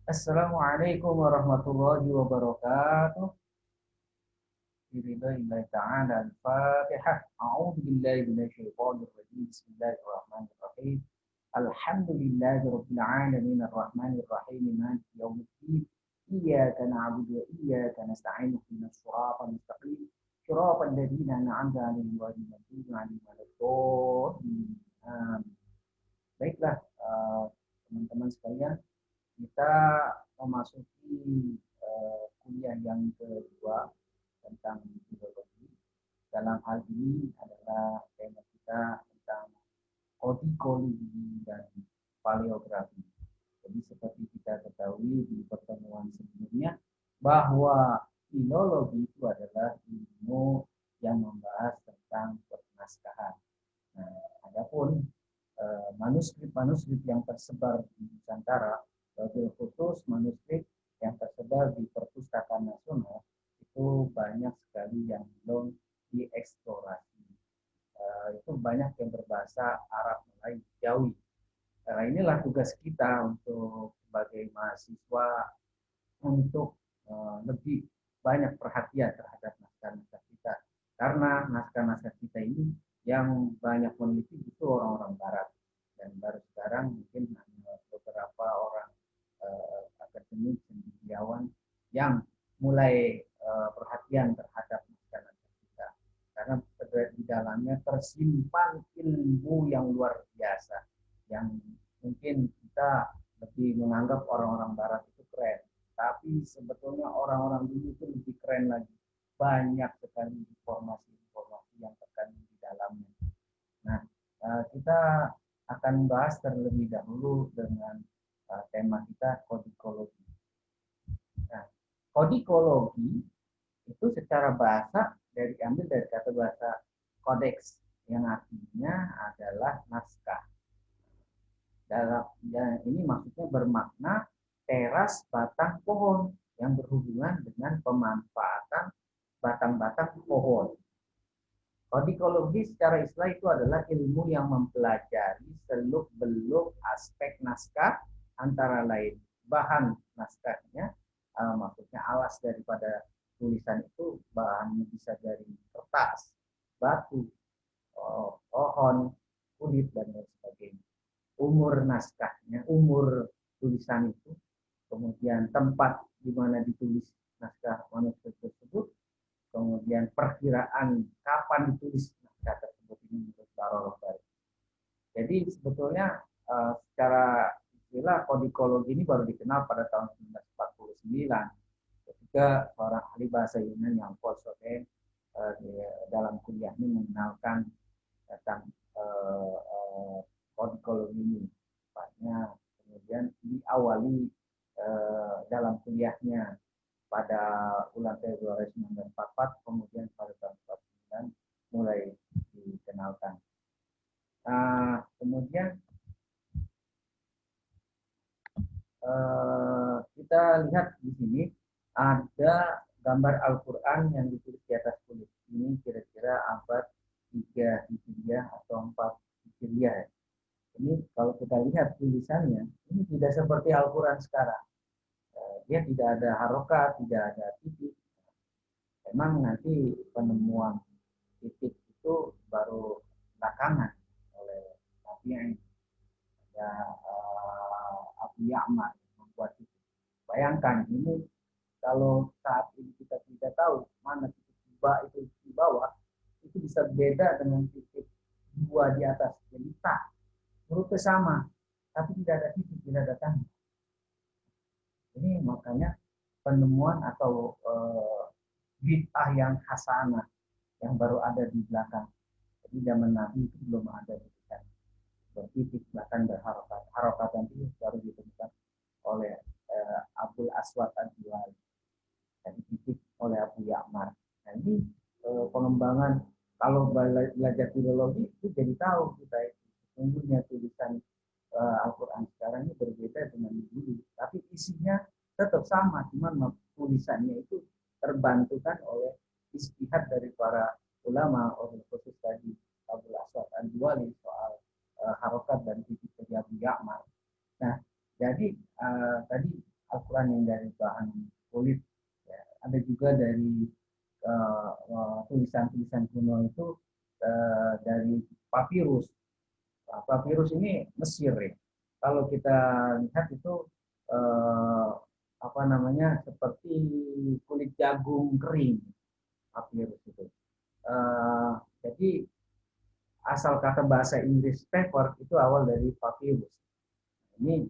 Assalamualaikum warahmatullahi wabarakatuh. Biridaillahi ta'ala al-Fatihah. A'udzu billahi minasyaitonir rajim. Bismillahirrahmanirrahim. Alhamdulillahi rabbil alamin arrahmanir rahim maliki yaumiddin. Iyyaka na'budu wa iyyaka nasta'in ihdinas siratal mustaqim. Siratal ladzina an'amta 'alaihim ghairil maghdubi 'alaihim waladdallin. Amin. Baiklah, teman-teman sekalian, kita memasuki kuliah yang kedua tentang biologi. Dalam hal ini adalah tema kita tentang kodikologi dan paleografi. Jadi seperti kita ketahui di pertemuan sebelumnya bahwa filologi itu adalah ilmu yang membahas tentang pernaskahan. Nah, adapun manuskrip-manuskrip yang tersebar di Nusantara, wabil khusus manuskrip yang tersebar di Perpustakaan Nasional, itu banyak sekali yang belum dieksplorasi. Itu banyak yang berbahasa Arab, Melayu, Jawi. Nah, inilah tugas kita untuk sebagai mahasiswa untuk lebih banyak perhatian terhadap naskah-naskah kita. Karena naskah-naskah kita ini yang banyak meneliti itu orang-orang Barat. Dan baru sekarang mungkin hanya beberapa orang akademik cendekiawan yang mulai perhatian terhadap naskah-naskah kita. Karena di dalamnya tersimpan ilmu yang luar biasa. Yang mungkin kita lebih menganggap orang-orang Barat itu keren, tapi sebetulnya orang-orang dulu itu lebih keren lagi. Banyak sekali informasi-informasi yang terkandung di dalamnya. Nah, kita akan membahas terlebih dahulu dengan tema kita kodikologi. Nah, kodikologi itu secara bahasa ambil dari kata bahasa kodeks yang artinya adalah naskah. Dalam ini maksudnya bermakna teras batang pohon yang berhubungan dengan pemanfaatan batang-batang pohon. Kodikologi secara istilah itu adalah ilmu yang mempelajari seluk-beluk aspek naskah, antara lain bahan naskahnya, maksudnya alas daripada tulisan itu bahannya bisa dari kertas, batu, pohon, kulit, dan lain sebagainya. Umur naskahnya, umur tulisan itu, kemudian tempat di mana ditulis naskah manuskrip tersebut, kemudian perkiraan kapan ditulis naskah tersebut ini menurut Barolo. Jadi sebetulnya secara istilah kodikologi ini baru dikenal pada tahun 1949 ketika seorang ahli bahasa Yunani yang Paul Soden dalam kuliahnya mengenalkan tentang kodikologi ini. Tepatnya kemudian diawali dalam kuliahnya pada bulan Februari 1944, kemudian pada tahun 1949 mulai dikenalkan. Kemudian kita lihat di sini ada gambar Al-Quran yang ditulis di atas kulit. Ini kira-kira abad 3 Hijriah atau 4 Hijriah. Ini kalau kita lihat tulisannya, ini tidak seperti Al-Quran sekarang. Dia tidak ada harokat, tidak ada titik. Memang nanti penemuan titik itu baru belakangan oleh Nabi ya, Abu Ya'mar membuat itu. Bayangkan ini kalau saat ini kita tidak tahu mana titik tiba itu di bawah, itu bisa beda dengan titik dua di atas. Jadi tak, hurufnya sama, tapi tidak ada titik, tidak ada tanda. Ini makanya penemuan atau bid'ah yang hasanah yang baru ada di belakang. Jadi zaman Nabi itu belum ada tulisan bertitik bahkan berharokat. Harokat nanti baru ditemukan oleh Abdul Aswad Ad-Duali dan titik oleh Abu Ya'mar. Nah ini pengembangan, kalau belajar filologi itu jadi tahu kita sesungguhnya tulisan Al-Quran sekarang ini berbeda dengan dulu, tapi isinya tetap sama, cuman tulisannya itu terbantukan oleh istihad dari para ulama, oleh khusus tadi Abdul Aswad Ad-Duali soal harokat dan titik dari Abu Ya'mar. Nah, jadi tadi al-Quran yang dari bahan kulit. Ya, ada juga dari tulisan-tulisan kuno itu dari papirus. Nah, papirus ini Mesir ya. Kalau kita lihat itu eh, apa namanya seperti kulit jagung kering papirus itu. Eh, jadi asal kata bahasa Inggris paper itu awal dari papyrus. Ini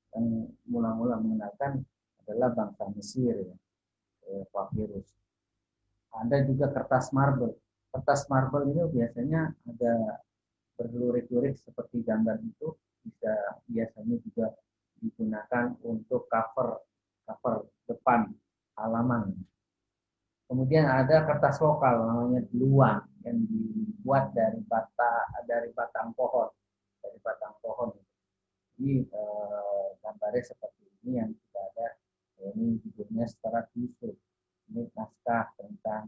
yang mula-mula mengenalkan adalah bangsa Mesir ya, papyrus. Ada juga kertas marble. Kertas marble ini biasanya ada berlurik-lurik seperti gambar itu, bisa biasanya juga digunakan untuk cover cover depan halaman. Kemudian ada kertas lokal namanya duluan yang dibuat dari batang pohon, dari batang pohon. Jadi gambarnya seperti ini yang kita ada. Ini judulnya Serat Yusuf. Ini naskah tentang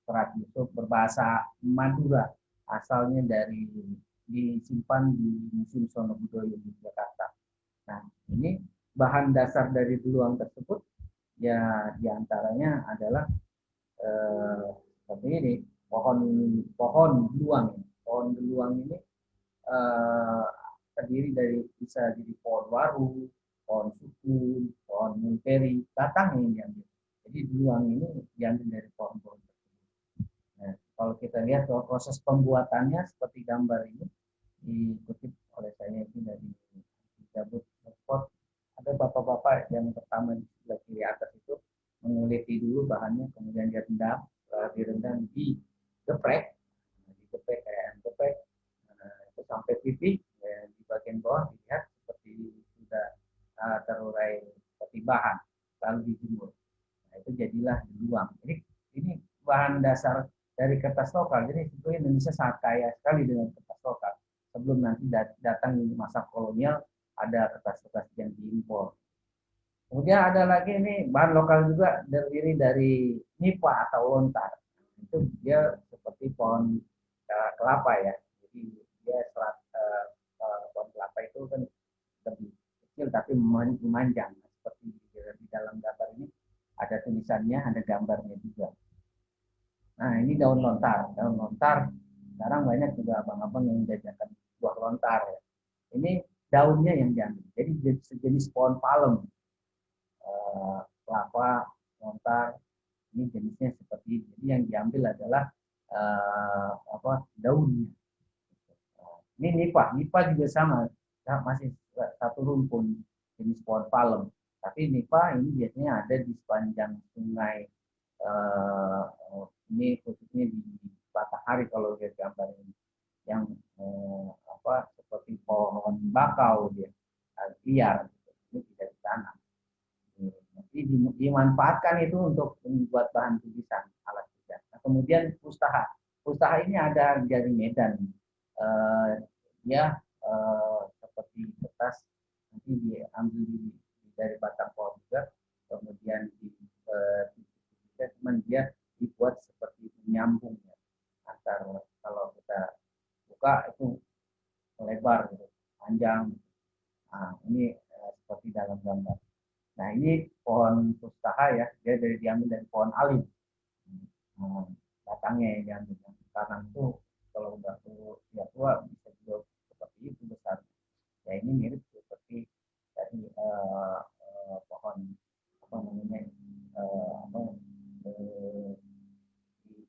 Serat Yusuf berbahasa Madura, asalnya dari disimpan di Museum Sono Budoyo di Jakarta. Nah, ini bahan dasar dari duluan tersebut ya diantaranya adalah seperti ini, pohon pohon beluang. Pohon beluang ini eh, terdiri dari bisa jadi pohon waru, pohon sukun, pohon mulberry, batang yang diambil. Jadi beluang ini diambil dari pohon-pohon tersebut. Nah, kalau kita lihat proses pembuatannya seperti gambar ini dikutip oleh saya itu dari Gabut Spot. Ada bapak-bapak yang pertama di sebelah kiri atas itu menguliti dulu bahannya, kemudian direndam digeprek, digeprek kayak geprek, itu sampai pipih. Ya, di bagian bawah dilihat seperti sudah terurai seperti bahan, lalu dijemur. Nah, itu jadilah beruang. Ini bahan dasar dari kertas lokal. Jadi sebetulnya Indonesia sangat kaya sekali dengan kertas lokal. Sebelum nanti datang masa kolonial, ada kertas-kertas yang diimpor. Kemudian ada lagi ini bahan lokal juga terdiri dari nipa atau lontar. Itu dia seperti pohon kelapa ya. Jadi dia pohon kelapa itu kan lebih kecil tapi memanjang. Seperti di dalam gambar ini ada tulisannya, ada gambarnya juga. Nah ini daun lontar. Daun lontar sekarang banyak juga abang-abang yang menjajakan buah lontar ya. Ini daunnya yang diambil. Jadi sejenis pohon palem. Kelapa, lontar, ini jenisnya seperti ini. Jadi yang diambil adalah daunnya. Ini nipa juga sama, masih satu rumpun jenis pohon palem. Tapi nipa ini biasanya ada di sepanjang sungai. Ini khususnya di Batanghari kalau lihat gambar ini, yang seperti pohon bakau dia liar, ini tidak ditanam. Jadi dimanfaatkan itu untuk membuat bahan tulisan alat tulisan. Nah, kemudian pustaha. Pustaha ini ada dari Medan. Dia seperti kertas nanti diambil dari batang pohon juga, kemudian cuman dia dibuat seperti menyambung ya, antar kalau kita buka itu lebar gitu, panjang. Nah, ini seperti dalam gambar. Nah ini pohon pustaha ya, dia diambil dari pohon alim. Batangnya yang diambil. Karena itu kalau udah tua bisa juga seperti itu besar. Ya ini mirip seperti dari pohon apa namanya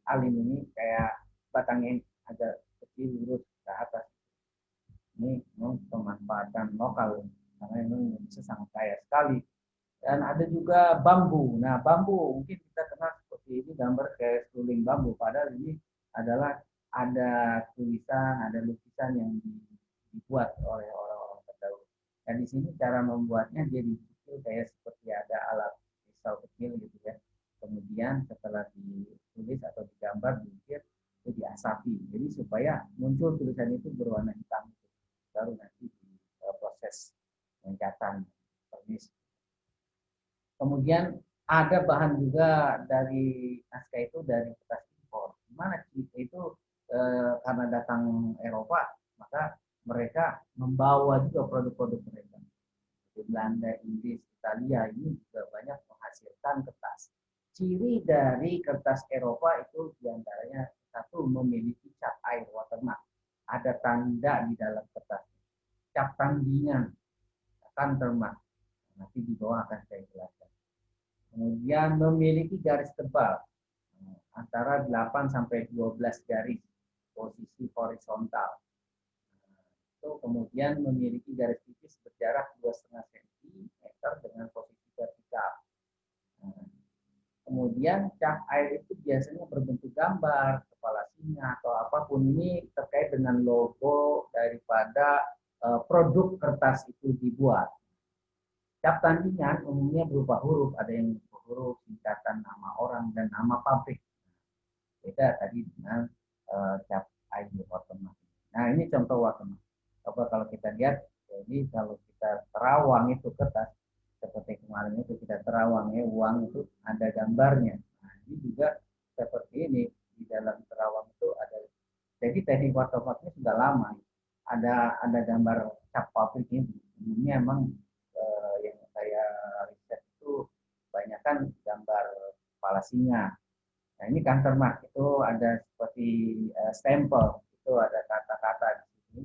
alim ini kayak batangnya agak kecil lurus ke atas. Ini memang pemanfaatan lokal karena memang Indonesia sangat kaya sekali. Dan ada juga bambu. Nah, bambu mungkin kita kenal seperti ini gambar kayak seruling bambu. Padahal ini adalah ada tulisan, ada lukisan yang dibuat oleh orang-orang terdahulu. Dan di sini cara membuatnya dia dicicil kayak seperti ada alat pisau kecil gitu ya. Kemudian setelah ditulis atau digambar, diukir, itu diasapi. Jadi supaya muncul tulisan itu berwarna hitam. Baru nanti di proses pengecatan. Kemudian ada bahan juga dari naskah itu dari bekas impor. Gimana itu karena datang Eropa, maka mereka membawa juga produk-produk mereka. Belanda, Inggris, Italia ini juga banyak menghasilkan kertas. Ciri dari kertas Eropa itu diantaranya satu memiliki cap air watermark, ada tanda di dalam kertas, cap tandingan akan termak. Nanti di bawah akan saya jelaskan. Kemudian memiliki garis tebal antara 8 sampai 12 garis posisi horizontal. Itu kemudian memiliki garis tipis berjarak 2,5 cm dengan posisi vertikal. Kemudian cap air itu biasanya berbentuk gambar, kepala singa atau apapun, ini terkait dengan logo daripada produk kertas itu dibuat. Cap tandingan umumnya berupa huruf, ada yang berupa huruf, singkatan nama orang, dan nama pabrik. Beda tadi dengan cap air watermark. Nah, ini contoh watermark. Coba kalau kita lihat, jadi kalau kita terawang itu kertas, seperti kemarin itu kita terawang ya, uang itu ada gambarnya. Nah, ini juga seperti ini, di dalam terawang itu ada. Jadi teknik watermarknya sudah lama. Ada gambar cap pabrik ini. Ini memang yang saya riset itu kebanyakan gambar kepala singa. Nah, ini countermark itu ada seperti stempel, itu ada kata-kata di sini.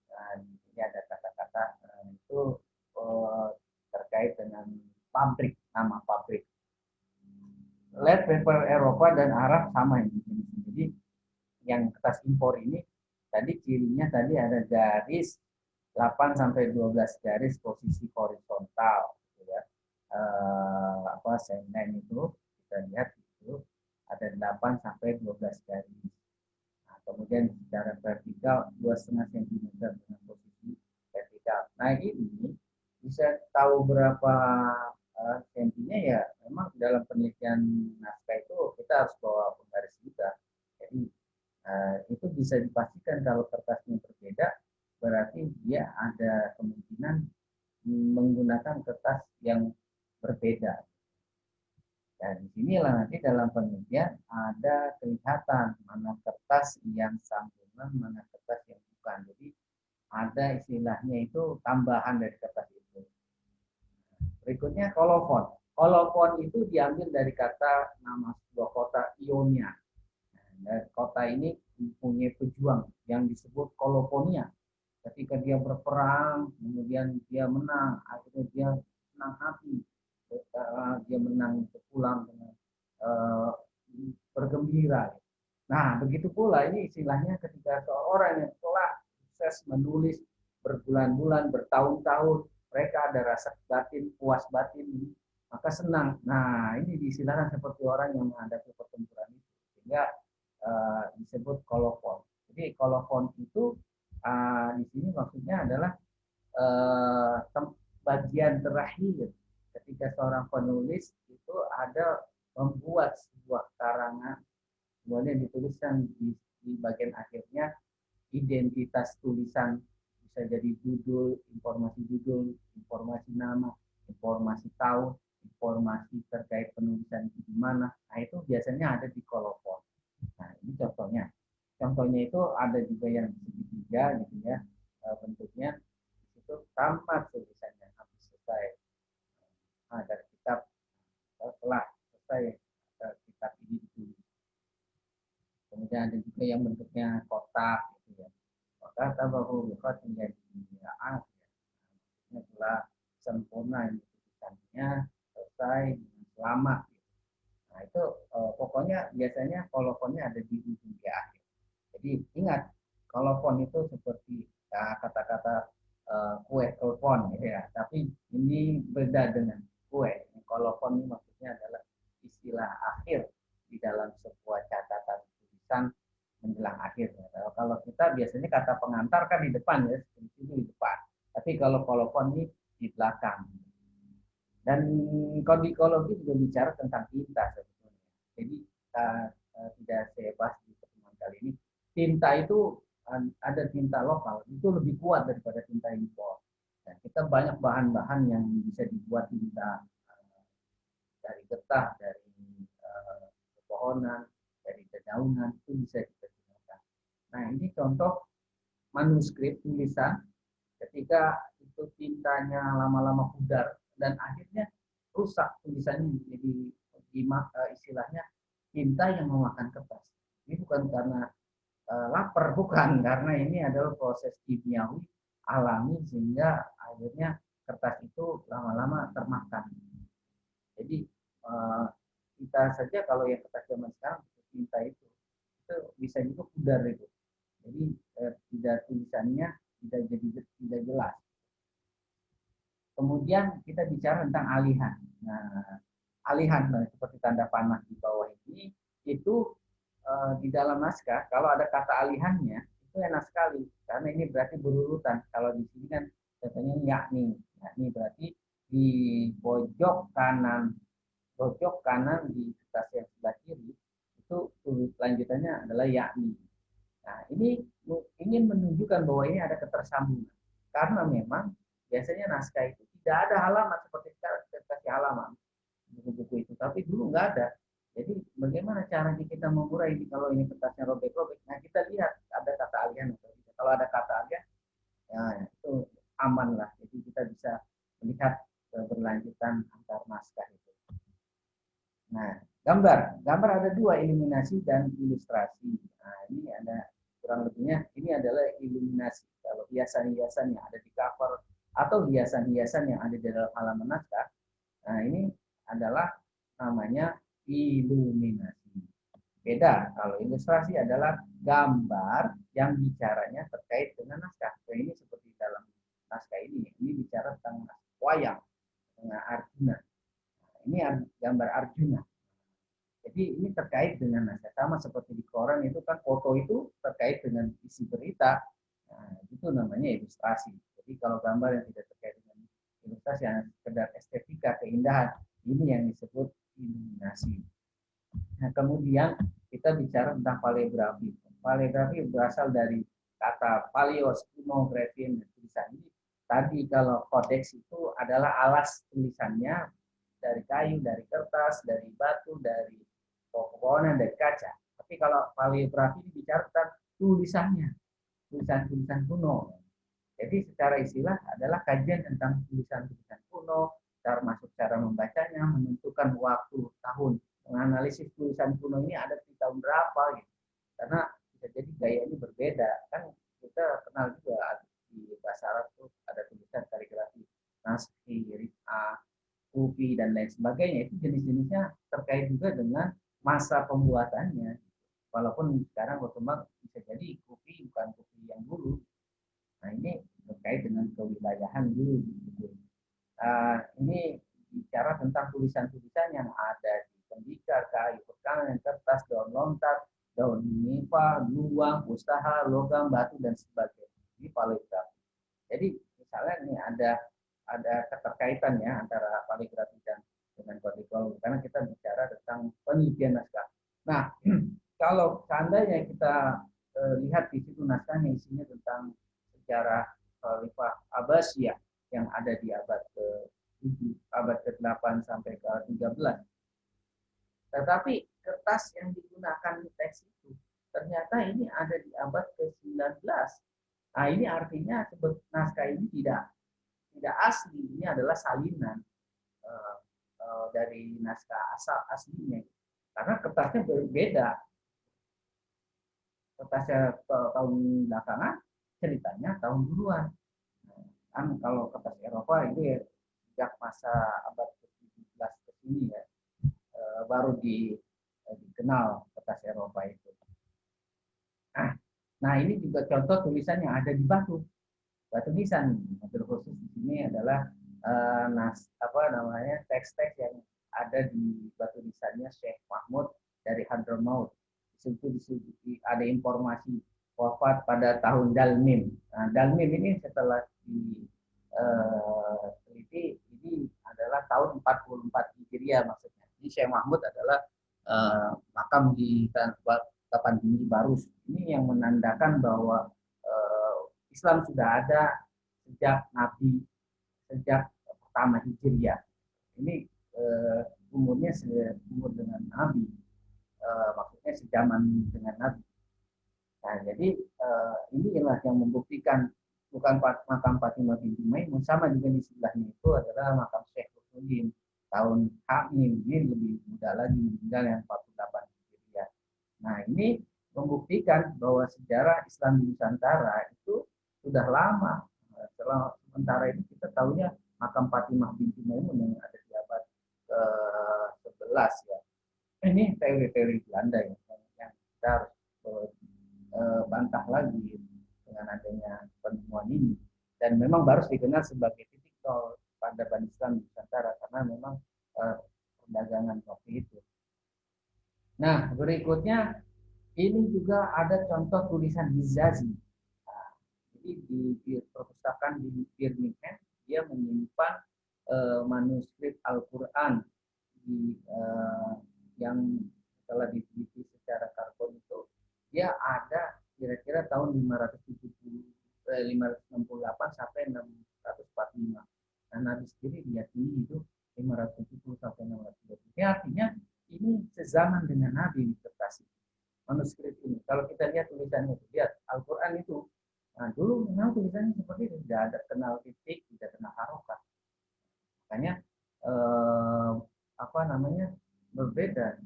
Nah, ini ada kata-kata itu terkait dengan pabrik, nama pabrik. Lead paper Eropa dan Arab sama ini. Jadi yang kertas impor ini tadi cirinya tadi ada garis 8 sampai 12 garis posisi horizontal, gitu ya. Segmen itu kita lihat itu ada 8 sampai 12 garis. Nah, kemudian secara vertikal 2,5 cm dengan posisi vertikal. Nah, ini bisa tahu berapa sentinya ya, memang dalam penelitian naskah itu kita harus bawa penggaris juga. Jadi itu bisa dipastikan kalau kertasnya berbeda, berarti dia ada kemungkinan menggunakan kertas yang berbeda. Dan disinilah nanti dalam penelitian ada kelihatan mana kertas yang sambungan, mana kertas yang bukan. Jadi ada istilahnya itu tambahan dari kertas itu. Berikutnya kolofon. Kolofon itu diambil dari kata nama sebuah kota Ionia. Nah, kota ini mempunyai pejuang yang disebut Koloponia. Ketika dia berperang, kemudian dia menang, akhirnya dia senang hati, dia menang pulang dengan bergembira. Nah, begitu pula ini istilahnya ketika seorang yang telah sukses menulis berbulan-bulan, bertahun-tahun, mereka ada rasa batin, puas batin, maka senang. Nah, ini diistilahkan seperti orang yang menghadapi pertempuran itu, sehingga disebut kolofon. Jadi kolofon itu di sini maksudnya adalah bagian terakhir ketika seorang penulis itu ada membuat sebuah karangan, kemudian dituliskan di bagian akhirnya identitas tulisan, bisa jadi judul, informasi nama, informasi tahun, informasi terkait penulisan di mana. Nah, itu biasanya ada di kolofon. Nah, ini contohnya. Contohnya itu ada juga yang segitiga gitu ya, bentuknya itu tamat tulisannya, habis selesai. Nah, dari kitab setelah selesai kitab ini ditulis. Kemudian ada juga yang bentuknya kotak gitu ya. Kotak tabahu biqat menjadi akhir. Maksudnya telah sempurna ini tulisannya, selesai dengan selamat. Nah, itu pokoknya biasanya kolofonnya ada di ujung di akhir. Jadi ingat, kolofon itu seperti kata-kata kue telepon ya, tapi ini beda dengan kue. Kolofon ini maksudnya adalah istilah akhir di dalam sebuah catatan tulisan menjelang akhir. Kalau kita biasanya kata pengantar kan di depan ya, seperti itu di depan. Tapi kalau kolofon ini di belakang. Dan kodikologi juga bicara tentang tinta sebetulnya. Jadi tidak saya bahas di pertemuan kali ini. Tinta itu ada tinta lokal, itu lebih kuat daripada tinta impor. Dan kita banyak bahan-bahan yang bisa dibuat tinta dari getah, dari pepohonan, dari dedaunan, itu bisa kita gunakan. Nah, ini contoh manuskrip tulisan ketika itu itu tintanya lama-lama pudar dan akhirnya rusak tulisannya. Jadi istilahnya tinta yang memakan kertas. Ini bukan karena lapar, bukan, karena ini adalah proses kimiawi alami sehingga akhirnya kertas itu lama-lama termakan. Jadi kita saja kalau yang kertas zaman sekarang tinta itu bisa juga pudar itu. Jadi tidak tulisannya tidak jelas. Kemudian kita bicara tentang alihan. Nah, alihan seperti tanda panah di bawah ini itu di dalam naskah kalau ada kata alihannya itu enak sekali karena ini berarti berurutan. Kalau di sini kan contohnya yakni berarti di pojok kanan di kertas yang sebelah kiri itu lanjutannya adalah yakni. Nah, ini ingin menunjukkan bahwa ini ada ketersambungan karena memang biasanya naskah itu tidak ada halaman seperti sekarang kita kasih halaman buku-buku itu, tapi dulu nggak ada. Jadi bagaimana caranya kita mengurai ini kalau ini kertasnya robek-robek? Nah, kita lihat ada kata alihan atau tidak. Kalau ada kata alihan, ya itu aman lah. Jadi kita bisa melihat keberlanjutan antar naskah itu. Nah, gambar ada dua, eliminasi dan ilustrasi. Nah, ini ada kurang lebihnya. Ini adalah iluminasi. Kalau hiasan-hiasan yang ada di cover atau hiasan-hiasan yang ada di dalam halaman naskah, nah ini adalah namanya iluminasi. Beda, kalau ilustrasi adalah gambar yang bicaranya terkait dengan naskah. Nah, ini seperti dalam naskah ini bicara tentang wayang dengan Arjuna. Nah, ini gambar Arjuna. Jadi ini terkait dengan naskah, sama seperti di koran itu kan foto itu terkait dengan isi berita. Nah, itu namanya ilustrasi. Jadi kalau gambar yang tidak terkait dengan ilustrasi yang sekedar estetika, keindahan, ini yang disebut iluminasi. Nah, kemudian kita bicara tentang paleografi. Paleografi berasal dari kata paleos, kuno, grafin, dan tulisan. Ini tadi kalau kodeks itu adalah alas tulisannya dari kayu, dari kertas, dari batu, dari pepohonan, dari kaca. Tapi kalau paleografi ini bicara tentang tulisannya, tulisan-tulisan kuno. Jadi secara istilah adalah kajian tentang tulisan-tulisan kuno, termasuk cara membacanya, menentukan waktu, tahun, menganalisis tulisan kuno ini ada di tahun berapa gitu. Karena bisa jadi gayanya berbeda. Kan kita kenal juga di bahasa Arab itu ada tulisan kaligrafi Nasqi, Rif'ah, Kufi dan lain sebagainya. Itu jenis-jenisnya terkait juga dengan masa pembuatannya. Walaupun sekarang berkembang bisa jadi Kufi bukan Kufi yang dulu. Nah, ini terkait dengan kewilayahan dulu. Gitu. Ini bicara tentang tulisan-tulisan yang ada di tembikar, kayu pekangan, kertas, daun lontar, daun nipah, luang, usaha, logam, batu, dan sebagainya. Ini paleografi. Jadi misalnya ini ada keterkaitan ya antara paleografi dan dengan kodikologi karena kita bicara tentang penelitian naskah. Nah, kalau seandainya kita lihat di situ naskahnya isinya tentang sejarah Khalifah Abbasiyah yang ada di abad ke-8 sampai ke-13. Tetapi kertas yang digunakan di teks itu ternyata ini ada di abad ke-19. Nah, ini artinya naskah ini tidak asli, ini adalah salinan dari naskah asal aslinya. Karena kertasnya berbeda. Kertasnya tahun belakangan, ceritanya tahun duluan. Kan kalau kertas Eropa itu ya sejak masa abad ke-17 ke sini ya baru dikenal kertas Eropa itu. Nah, ini juga contoh tulisan yang ada di batu nisan. Terkhusus di sini adalah teks-teks yang ada di batu nisannya Syekh Mahmud dari Hadramaut. Di situ ada informasi wafat pada tahun Dalmim. Nah, Dalmim ini setelah diteliti ini adalah tahun 44 Hijriah maksudnya. Ini Syekh Mahmud adalah makam di Tapan Tinggi Barus. Ini yang menandakan bahwa Islam sudah ada sejak pertama Hijriah. Ini umurnya seumur dengan Nabi, maksudnya sejaman dengan Nabi. Nah, jadi inilah yang membuktikan bukan makam Fatimah binti Maimun, sama juga di sebelahnya itu adalah makam Syekh Rukunuddin tahun Hamim, ini lebih muda lagi, meninggal yang 48 Hijriah. Nah, ini membuktikan bahwa sejarah Islam di Nusantara itu sudah lama. Sementara itu kita tahunya makam Fatimah binti Maimun yang ada di abad ke-11 ya. Ini teori-teori Belanda yang kita harus bantah lagi dengan adanya penemuan ini, dan memang baru dikenal sebagai titik tol peradaban Islam di Nusantara karena memang perdagangan waktu itu. Nah, berikutnya ini juga ada contoh tulisan Hizazi. Nah, jadi di perpustakaan di Birmingham dia menyimpan manuskrip Al-Quran yang telah diteliti secara karbon itu, dia ada kira-kira tahun 568 sampai 645. Nah, Nabi sendiri diyakini itu 570 sampai 620. Ini artinya ini sezaman dengan Nabi disertasi manuskrip ini. Kalau kita lihat tulisannya, lihat Al-Quran itu, nah dulu memang tulisannya seperti itu, tidak ada kenal titik, tidak kenal harokat. Makanya apa namanya berbeda.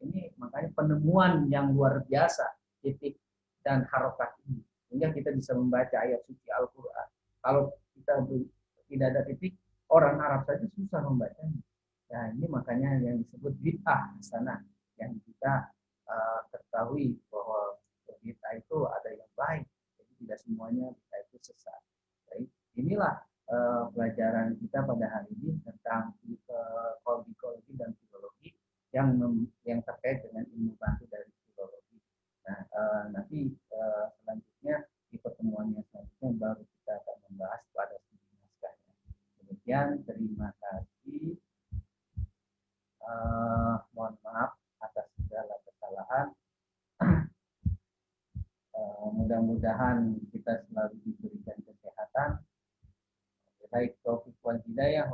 Ini makanya penemuan yang luar biasa titik dan harokat ini, sehingga kita bisa membaca ayat suci Al-Quran. Kalau kita tidak ada titik, orang Arab saja susah membacanya. Nah, ini makanya yang disebut bid'ah hasanah, yang kita ketahui bahwa bid'ah itu ada yang baik, jadi tidak semuanya bid'ah itu sesat. Jadi inilah pelajaran kita pada hari ini tentang psikologi dan filologi yang terkait dengan ilmu bantu dari filologi. Nah, nanti selanjutnya di pertemuan yang selanjutnya baru kita akan membahas pada studi naskahnya. Demikian, terima kasih. Mohon maaf atas segala kesalahan. Mudah-mudahan kita selalu diberikan kesehatan. Baik, taufik wal hidayah.